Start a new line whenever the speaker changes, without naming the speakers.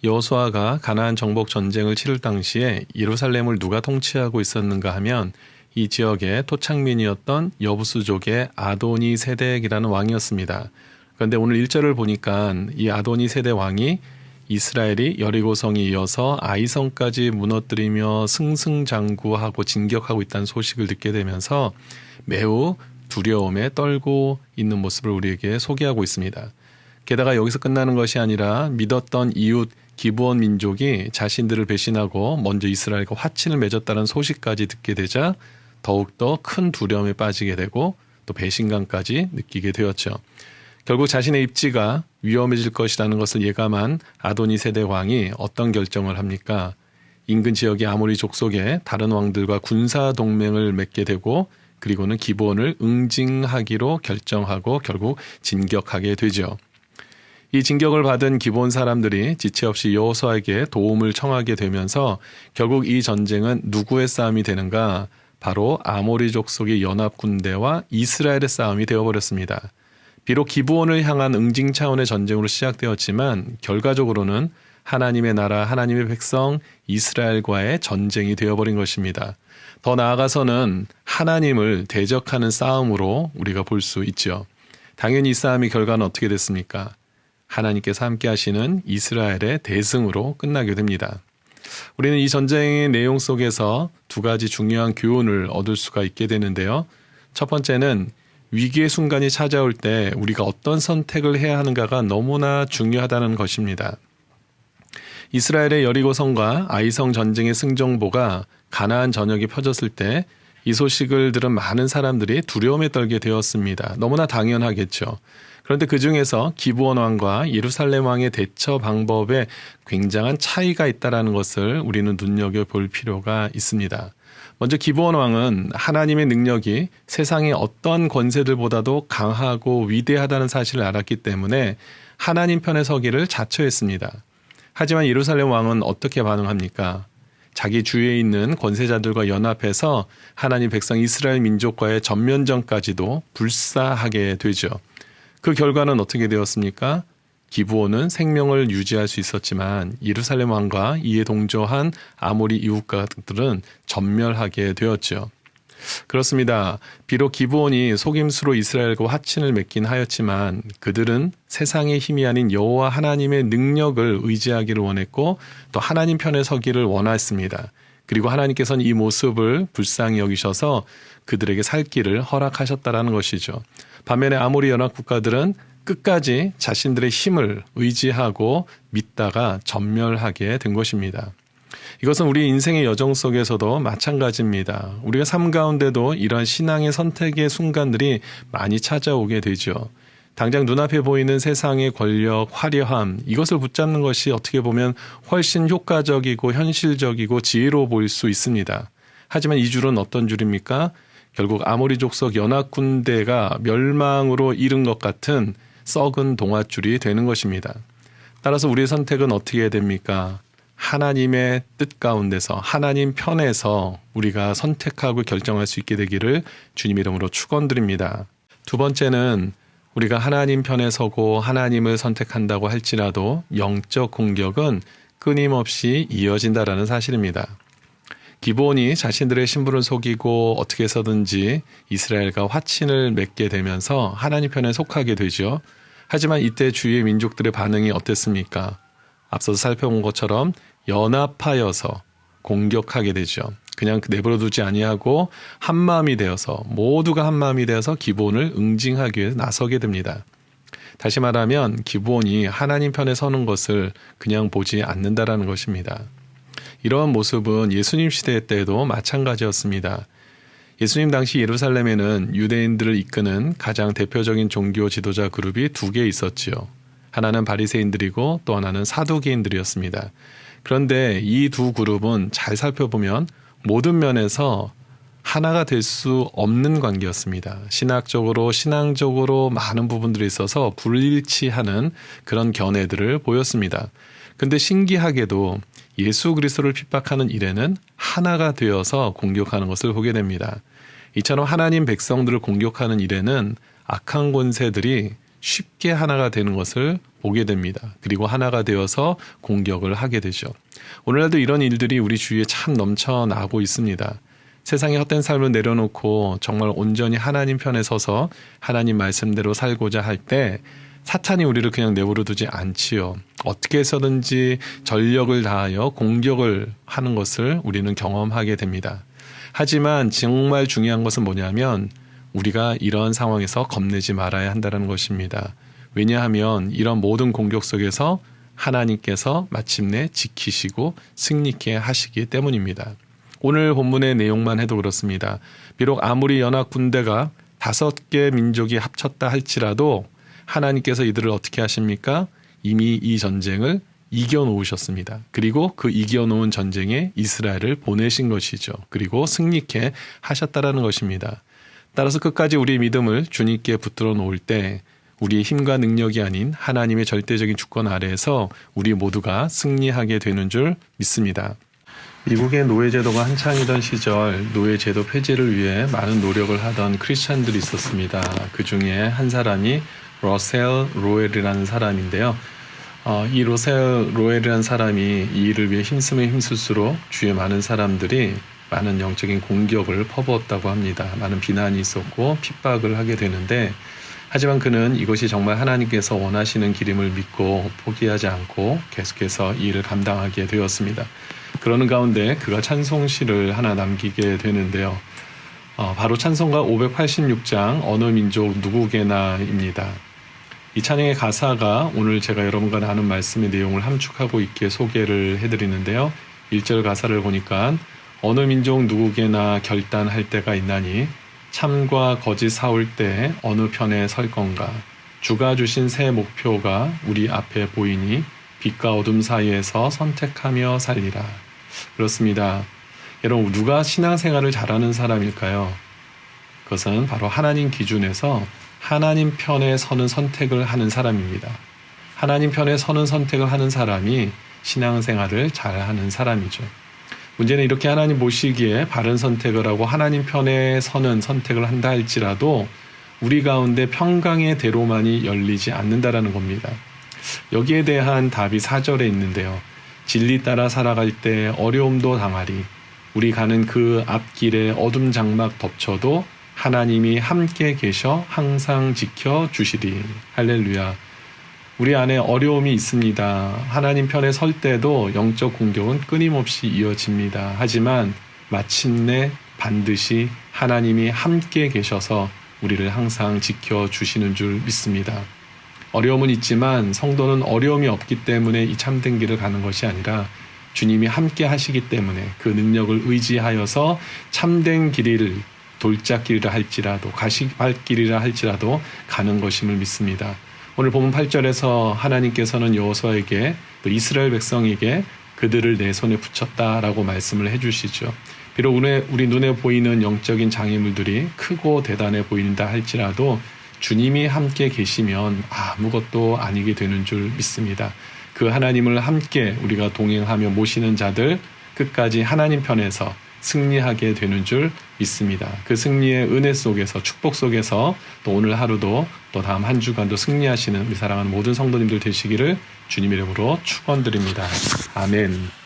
여호수아가 가나안 정복 전쟁을 치를 당시에 예루살렘을 누가 통치하고 있었는가 하면 이 지역의 토착민이었던 여부수족의 아도니 세덱이라는 왕이었습니다. 그런데 오늘 1절을 보니까 이 아도니 세덱 왕이 이스라엘이 여리고성에 이어서 아이성까지 무너뜨리며 승승장구하고 진격하고 있다는 소식을 듣게 되면서 매우 두려움에 떨고 있는 모습을 우리에게 소개하고 있습니다. 게다가 여기서 끝나는 것이 아니라 믿었던 이웃 기브온 민족이 자신들을 배신하고 먼저 이스라엘과 화친을 맺었다는 소식까지 듣게 되자 더욱더 큰 두려움에 빠지게 되고 또 배신감까지 느끼게 되었죠. 결국 자신의 입지가 위험해질 것이라는 것을 예감한 아도니 세덱 왕이 어떤 결정을 합니까? 인근 지역의 아모리 족속의 다른 왕들과 군사 동맹을 맺게 되고 그리고는 기브온을 응징하기로 결정하고 결국 진격하게 되죠. 이 진격을 받은 기브온 사람들이 지체 없이 여호수아에게 도움을 청하게 되면서 결국 이 전쟁은 누구의 싸움이 되는가? 바로 아모리 족속의 연합 군대와 이스라엘의 싸움이 되어버렸습니다. 비록 기브온을 향한 응징 차원의 전쟁으로 시작되었지만 결과적으로는 하나님의 나라, 하나님의 백성 이스라엘과의 전쟁이 되어버린 것입니다. 더 나아가서는 하나님을 대적하는 싸움으로 우리가 볼 수 있죠. 당연히 이 싸움의 결과는 어떻게 됐습니까? 하나님께서 함께 하시는 이스라엘의 대승으로 끝나게 됩니다. 우리는 이 전쟁의 내용 속에서 두 가지 중요한 교훈을 얻을 수가 있게 되는데요. 첫 번째는 위기의 순간이 찾아올 때 우리가 어떤 선택을 해야 하는가가 너무나 중요하다는 것입니다. 이스라엘의 여리고성과 아이성 전쟁의 승정보가 가나안 전역에 펴졌을 때 이 소식을 들은 많은 사람들이 두려움에 떨게 되었습니다. 너무나 당연하겠죠. 그런데 그 중에서 기브온 왕과 예루살렘 왕의 대처 방법에 굉장한 차이가 있다는 것을 우리는 눈여겨볼 필요가 있습니다. 먼저 기브온 왕은 하나님의 능력이 세상의 어떤 권세들보다도 강하고 위대하다는 사실을 알았기 때문에 하나님 편에 서기를 자처했습니다. 하지만 예루살렘 왕은 어떻게 반응합니까? 자기 주위에 있는 권세자들과 연합해서 하나님 백성 이스라엘 민족과의 전면전까지도 불사하게 되죠. 그 결과는 어떻게 되었습니까? 기브온은 생명을 유지할 수 있었지만 예루살렘 왕과 이에 동조한 아모리 이웃가들은 전멸하게 되었죠. 그렇습니다. 비록 기브온이 속임수로 이스라엘과 화친을 맺긴 하였지만 그들은 세상의 힘이 아닌 여호와 하나님의 능력을 의지하기를 원했고 또 하나님 편에 서기를 원했습니다. 그리고 하나님께서는 이 모습을 불쌍히 여기셔서 그들에게 살 길을 허락하셨다라는 것이죠. 반면에 아모리 연합 국가들은 끝까지 자신들의 힘을 의지하고 믿다가 전멸하게 된 것입니다. 이것은 우리 인생의 여정 속에서도 마찬가지입니다. 우리가 삶 가운데도 이러한 신앙의 선택의 순간들이 많이 찾아오게 되죠. 당장 눈앞에 보이는 세상의 권력, 화려함, 이것을 붙잡는 것이 어떻게 보면 훨씬 효과적이고 현실적이고 지혜로워 보일 수 있습니다. 하지만 이 줄은 어떤 줄입니까? 결국 아모리 족속 연합 군대가 멸망으로 이른 것 같은 썩은 동아줄이 되는 것입니다. 따라서 우리의 선택은 어떻게 해야 됩니까? 하나님의 뜻 가운데서 하나님 편에서 우리가 선택하고 결정할 수 있게 되기를 주님 이름으로 축원드립니다. 두 번째는 우리가 하나님 편에 서고 하나님을 선택한다고 할지라도 영적 공격은 끊임없이 이어진다라는 사실입니다. 기브온이 자신들의 신분을 속이고 어떻게 해서든지 이스라엘과 화친을 맺게 되면서 하나님 편에 속하게 되죠. 하지만 이때 주위의 민족들의 반응이 어땠습니까? 앞서서 살펴본 것처럼 연합하여서 공격하게 되죠. 그냥 내버려두지 아니하고 한마음이 되어서 모두가 한마음이 되어서 기브온을 응징하기 위해 나서게 됩니다. 다시 말하면 기브온이 하나님 편에 서는 것을 그냥 보지 않는다라는 것입니다. 이러한 모습은 예수님 시대 때에도 마찬가지였습니다. 예수님 당시 예루살렘에는 유대인들을 이끄는 가장 대표적인 종교 지도자 그룹이 두 개 있었지요. 하나는 바리새인들이고 또 하나는 사두개인들이었습니다. 그런데 이 두 그룹은 잘 살펴보면 모든 면에서 하나가 될 수 없는 관계였습니다. 신학적으로, 신앙적으로 많은 부분들이 있어서 불일치하는 그런 견해들을 보였습니다. 그런데 신기하게도 예수 그리스도를 핍박하는 일에는 하나가 되어서 공격하는 것을 보게 됩니다. 이처럼 하나님 백성들을 공격하는 일에는 악한 권세들이 쉽게 하나가 되는 것을 보게 됩니다. 그리고 하나가 되어서 공격을 하게 되죠. 오늘날도 이런 일들이 우리 주위에 참 넘쳐나고 있습니다. 세상의 헛된 삶을 내려놓고 정말 온전히 하나님 편에 서서 하나님 말씀대로 살고자 할 때 사탄이 우리를 그냥 내버려 두지 않지요. 어떻게 해서든지 전력을 다하여 공격을 하는 것을 우리는 경험하게 됩니다. 하지만 정말 중요한 것은 뭐냐면 우리가 이런 상황에서 겁내지 말아야 한다는 것입니다. 왜냐하면 이런 모든 공격 속에서 하나님께서 마침내 지키시고 승리케 하시기 때문입니다. 오늘 본문의 내용만 해도 그렇습니다. 비록 아무리 연합 군대가 5개 민족이 합쳤다 할지라도 하나님께서 이들을 어떻게 하십니까? 이미 이 전쟁을 이겨놓으셨습니다. 그리고 그 이겨놓은 전쟁에 이스라엘을 보내신 것이죠. 그리고 승리케 하셨다라는 것입니다. 따라서 끝까지 우리의 믿음을 주님께 붙들어 놓을 때 우리의 힘과 능력이 아닌 하나님의 절대적인 주권 아래에서 우리 모두가 승리하게 되는 줄 믿습니다. 미국의 노예제도가 한창이던 시절 노예제도 폐지를 위해 많은 노력을 하던 크리스찬들이 있었습니다. 그 중에 한 사람이 러셀 로웰이라는 사람인데요. 이 러셀 로웰이라는 사람이 이 일을 위해 힘쓰면 힘쓸수록 주위에 많은 사람들이 많은 영적인 공격을 퍼부었다고 합니다. 많은 비난이 있었고 핍박을 하게 되는데 하지만 그는 이것이 정말 하나님께서 원하시는 길임을 믿고 포기하지 않고 계속해서 이 일을 감당하게 되었습니다. 그러는 가운데 그가 찬송시를 하나 남기게 되는데요. 바로 찬송가 586장 어느 민족 누구게나입니다. 이 찬양의 가사가 오늘 제가 여러분과 나눈 말씀의 내용을 함축하고 있게 소개를 해드리는데요. 1절 가사를 보니까 어느 민족 누구게나 결단할 때가 있나니 참과 거짓 사올 때 어느 편에 설 건가. 주가 주신 새 목표가 우리 앞에 보이니 빛과 어둠 사이에서 선택하며 살리라. 그렇습니다. 여러분, 누가 신앙생활을 잘하는 사람일까요? 그것은 바로 하나님 기준에서 하나님 편에 서는 선택을 하는 사람입니다. 하나님 편에 서는 선택을 하는 사람이 신앙생활을 잘하는 사람이죠. 문제는 이렇게 하나님 보시기에 바른 선택을 하고 하나님 편에 서는 선택을 한다 할지라도 우리 가운데 평강의 대로만이 열리지 않는다라는 겁니다. 여기에 대한 답이 4절에 있는데요. 진리 따라 살아갈 때 어려움도 당하리. 우리 가는 그 앞길에 어둠 장막 덮쳐도 하나님이 함께 계셔 항상 지켜주시리. 할렐루야. 우리 안에 어려움이 있습니다. 하나님 편에 설 때도 영적 공격은 끊임없이 이어집니다. 하지만 마침내 반드시 하나님이 함께 계셔서 우리를 항상 지켜주시는 줄 믿습니다. 어려움은 있지만 성도는 어려움이 없기 때문에 이 참된 길을 가는 것이 아니라 주님이 함께 하시기 때문에 그 능력을 의지하여서 참된 길을 돌짝길이라 할지라도 가시밭길이라 할지라도 가는 것임을 믿습니다. 오늘 본문 8절에서 하나님께서는 여호수아에게 또 이스라엘 백성에게 그들을 내 손에 붙였다라고 말씀을 해주시죠. 비록 우리 눈에 보이는 영적인 장애물들이 크고 대단해 보인다 할지라도 주님이 함께 계시면 아무것도 아니게 되는 줄 믿습니다. 그 하나님을 함께 우리가 동행하며 모시는 자들 끝까지 하나님 편에서 승리하게 되는 줄 믿습니다. 그 승리의 은혜 속에서 축복 속에서 또 오늘 하루도 또 다음 한 주간도 승리하시는 우리 사랑하는 모든 성도님들 되시기를 주님 이름으로 축원드립니다. 아멘.